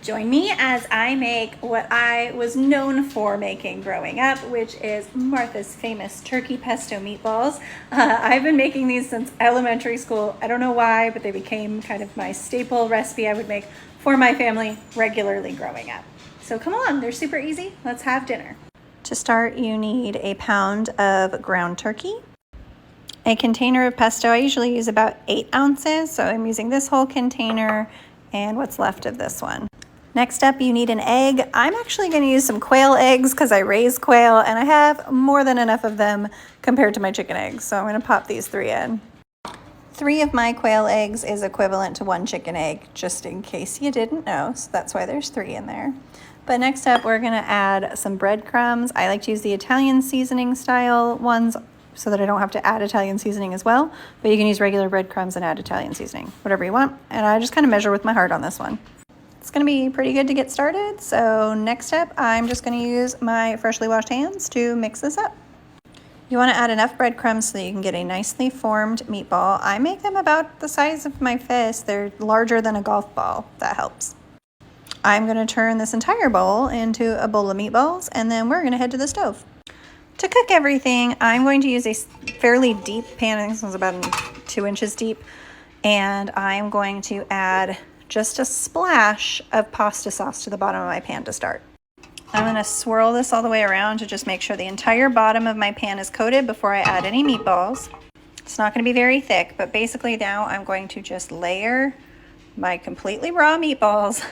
Join me as I make what I was known for making growing up, which is Martha's famous turkey pesto meatballs. I've been making these since elementary school. I don't know why, but they became kind of my staple recipe I would make for my family regularly growing up. So come on, they're super easy. Let's have dinner. To start, you need a pound of ground turkey, a container of pesto. I usually use about 8 ounces, so I'm using this whole container and what's left of this one. Next up, you need an egg. I'm actually going to use some quail eggs because I raise quail and I have more than enough of them compared to my chicken eggs. So I'm going to pop these 3 in. 3 of my quail eggs is equivalent to 1 chicken egg, just in case you didn't know. So that's why there's 3 in there. But next up, we're going to add some breadcrumbs. I like to use the Italian seasoning style ones so that I don't have to add Italian seasoning as well. But you can use regular breadcrumbs and add Italian seasoning, whatever you want. And I just kind of measure with my heart on this one. It's going to be pretty good to get started. So next up, I'm just going to use my freshly washed hands to mix this up. You want to add enough breadcrumbs so that you can get a nicely formed meatball. I make them about the size of my fist. They're larger than a golf ball. That helps. I'm going to turn this entire bowl into a bowl of meatballs, and then we're going to head to the stove. To cook everything, I'm going to use a fairly deep pan. This one's about 2 inches deep. And I'm going to add just a splash of pasta sauce to the bottom of my pan to start. I'm going to swirl this all the way around to just make sure the entire bottom of my pan is coated before I add any meatballs. It's not going to be very thick, but basically now I'm going to just layer my completely raw meatballs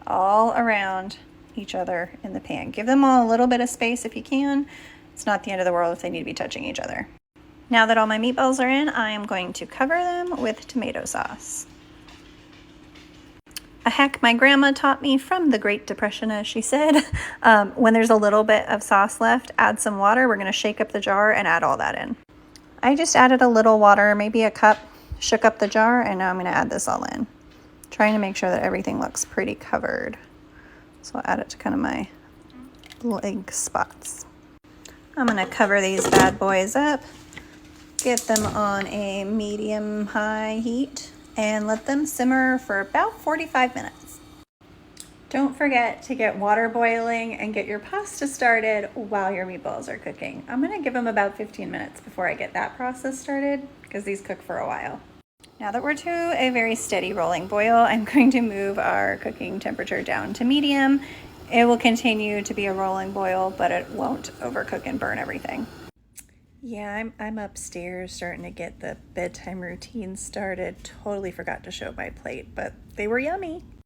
all around each other in the pan. Give them all a little bit of space if you can. It's not the end of the world if they need to be touching each other. Now that all my meatballs are in, I am going to cover them with tomato sauce. A hack my grandma taught me from the Great Depression, as she said. When there's a little bit of sauce left, add some water. We're going to shake up the jar and add all that in. I just added a little water, maybe a cup, shook up the jar, and now I'm going to add this all in. Trying to make sure that everything looks pretty covered. So I'll add it to kind of my leg spots. I'm going to cover these bad boys up, get them on a medium-high heat, and let them simmer for about 45 minutes. Don't forget to get water boiling and get your pasta started while your meatballs are cooking. I'm going to give them about 15 minutes before I get that process started because these cook for a while. Now that we're to a very steady rolling boil, I'm going to move our cooking temperature down to medium. It will continue to be a rolling boil, but it won't overcook and burn everything. Yeah, I'm upstairs starting to get the bedtime routine started. Totally forgot to show my plate, but they were yummy.